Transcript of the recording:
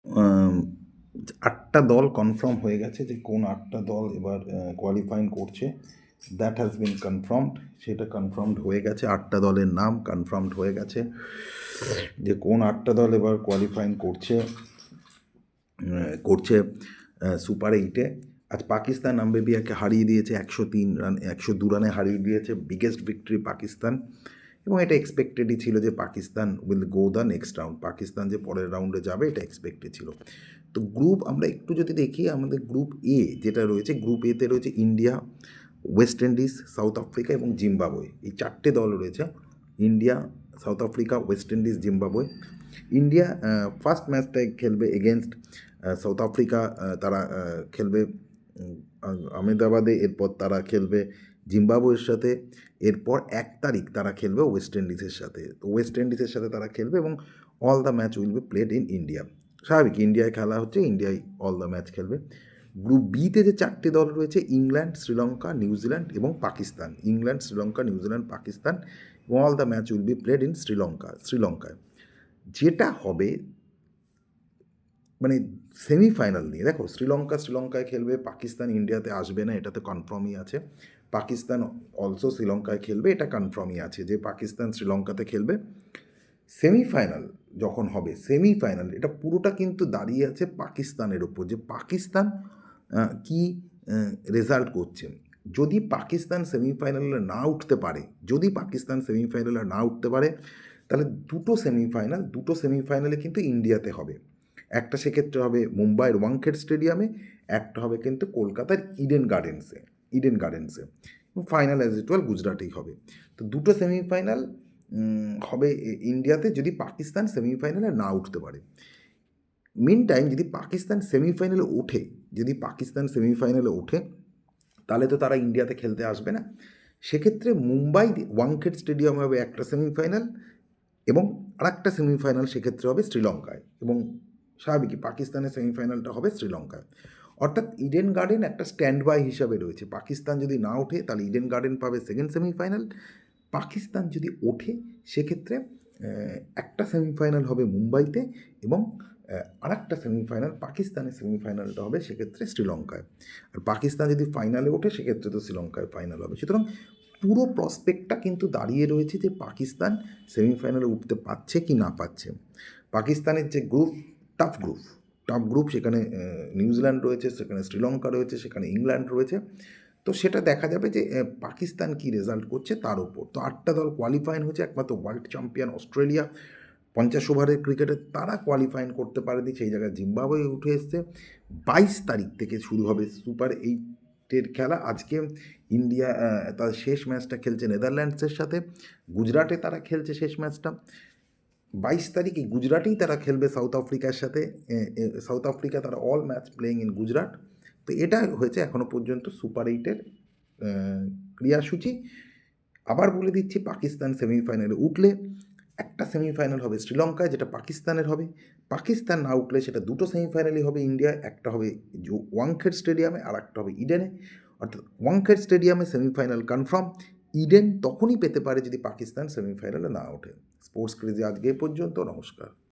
আম ৮টা দল কনফার্ম হয়ে গেছে যে কোন ৮টা দল এবার কোয়ালিফাইং করছে। That has been confirmed. সেটা কনফার্মড হয়ে গেছে। ৮টা দলের নাম কনফার্মড হয়ে গেছে যে কোন ৮টা দল এবার কোয়ালিফাইং করছে সুপার 8-এ। আজ পাকিস্তান নামিবিয়াকে হারিয়ে দিয়েছে 103 রান, 102 রানে হারিয়ে দিয়েছে। বিগেস্ট ভিক্টরি পাকিস্তান, এবং এটা এক্সপেক্টেডই ছিল যে Pakistan will go the next round. Pakistan যে পরের রাউন্ডে যাবে এটা এক্সপেক্টেড ছিল। তো গ্রুপ আমরা একটু যদি দেখি, আমাদের গ্রুপ এ যেটা রয়েছে, গ্রুপ এতে রয়েছে India, West Indies, South Africa এবং জিম্বাবুয়ে। এই 4টে দল রয়েছে, India, South Africa, West Indies, Zimbabwe. India first ম্যাচটায় খেলবে এগেনস্ট সাউথ আফ্রিকা। তারা খেলবে আহমেদাবাদে, এরপর তারা খেলবে জিম্বাবুয়ের সাথে, এরপর 1 তারিখ তারা খেলবে ওয়েস্ট ইন্ডিজের সাথে। তো ওয়েস্ট ইন্ডিজের সাথে তারা খেলবে এবং all the match will be played in India. স্বাভাবিক, ইন্ডিয়ায় খেলা হচ্ছে, ইন্ডিয়ায় অল দ্য ম্যাচ খেলবে। গ্রুপ বিতে যে 4টে দল রয়েছে, ইংল্যান্ড, শ্রীলঙ্কা, নিউজিল্যান্ড এবং পাকিস্তান। ইংল্যান্ড, শ্রীলঙ্কা, নিউজিল্যান্ড, পাকিস্তান, এবং all the match will be played in শ্রীলঙ্কায়। যেটা হবে মানে সেমিফাইনাল নিয়ে দেখো, শ্রীলঙ্কায় খেলবে, পাকিস্তান ইন্ডিয়াতে আসবে না, এটা তো কনফার্মই আছে। পাকিস্তান অলসো শ্রীলঙ্কায় খেলবে, এটা কনফার্মই আছে যে পাকিস্তান শ্রীলঙ্কাতে খেলবে। সেমিফাইনাল যখন হবে, সেমিফাইনাল এটা পুরোটা কিন্তু দাঁড়িয়ে আছে পাকিস্তানের ওপর, যে পাকিস্তান কি রেজাল্ট করছে। যদি পাকিস্তান সেমিফাইনালে না উঠতে পারে, তাহলে দুটো সেমিফাইনালে কিন্তু ইন্ডিয়াতে হবে। একটা সেক্ষেত্রে হবে মুম্বাইয়ের ওয়াংখেড়ে স্টেডিয়ামে, একটা হবে কিন্তু কলকাতার ইডেন গার্ডেন্সে, ফাইনাল অ্যাজ ইউজুয়াল গুজরাটেই হবে। তো দুটো সেমিফাইনাল হবে ইন্ডিয়াতে, যদি পাকিস্তান সেমিফাইনালে না উঠতে পারে। মিন টাইম যদি পাকিস্তান সেমিফাইনালে ওঠে, তাহলে তো তারা ইন্ডিয়াতে খেলতে আসবে না। সেক্ষেত্রে মুম্বাই ওয়াংখেড়ে স্টেডিয়ামে হবে একটা সেমিফাইনাল, এবং আরেকটা সেমিফাইনাল সেক্ষেত্রে হবে শ্রীলঙ্কায়, এবং স্বাভাবিকই পাকিস্তানের সেমিফাইনালটা হবে শ্রীলঙ্কায়। অর্থাৎ ইডেন গার্ডেন একটা স্ট্যান্ড বাই হিসাবে রয়েছে। পাকিস্তান যদি না ওঠে তাহলে ইডেন গার্ডেন পাবে সেকেন্ড সেমিফাইনাল। পাকিস্তান যদি ওঠে সেক্ষেত্রে একটা সেমিফাইনাল হবে মুম্বাইতে, এবং আরেকটা সেমিফাইনাল, পাকিস্তানের সেমিফাইনালটা হবে সেক্ষেত্রে শ্রীলঙ্কায়। আর পাকিস্তান যদি ফাইনালে ওঠে সেক্ষেত্রে তো শ্রীলঙ্কায় ফাইনাল হবে। সুতরাং পুরো প্রসপেক্টটা কিন্তু দাঁড়িয়ে রয়েছে যে পাকিস্তান সেমিফাইনালে উঠতে পারছে কি না পাচ্ছে। পাকিস্তানের যে গ্রুপ, টাফ গ্রুপ, সেখানে নিউজিল্যান্ড রয়েছে, সেখানে শ্রীলঙ্কা রয়েছে, সেখানে ইংল্যান্ড রয়েছে। তো সেটা দেখা যাবে যে পাকিস্তান কি রেজাল্ট করছে তার উপর। তো 8টা দল কোয়ালিফাইন হয়েছে, একমাত্র ওয়ার্ল্ড চ্যাম্পিয়ন অস্ট্রেলিয়া 50 ওভারের ক্রিকেটে তারা কোয়ালিফাইন করতে পারেনি, সেই জায়গায় জিম্বাবুয়ে উঠে এসছে। 22 তারিখ থেকে শুরু হবে সুপার 8-এর খেলা। আজকে ইন্ডিয়া তার শেষ ম্যাচটা খেলছে নেদারল্যান্ডসের সাথে, গুজরাটে তারা খেলছে শেষ ম্যাচটা। 22 তারিখে গুজরাটেই তারা খেলবে সাউথ আফ্রিকার সাথে। সাউথ আফ্রিকা, তারা all match playing in Gujarat. তো এটা হয়েছে এখনও পর্যন্ত সুপার 8-এর ক্রিয়াসূচি। আবার বলে দিচ্ছি, পাকিস্তান সেমিফাইনালে উঠলে একটা সেমিফাইনাল হবে শ্রীলঙ্কায়, যেটা পাকিস্তানের হবে। পাকিস্তান না উঠলে সেটা দুটো সেমিফাইনালই হবে ইন্ডিয়ায়, একটা হবে ওয়াংখেড়ে স্টেডিয়ামে আর একটা হবে ইডেনে। অর্থাৎ ওয়াংখেড়ে স্টেডিয়ামে সেমিফাইনাল কনফার্ম, ইডেন তখনই পেতে পারে যদি পাকিস্তান সেমিফাইনালে না ওঠে। স্পোর্টস ক্রেজে আজকে এ পর্যন্ত। নমস্কার।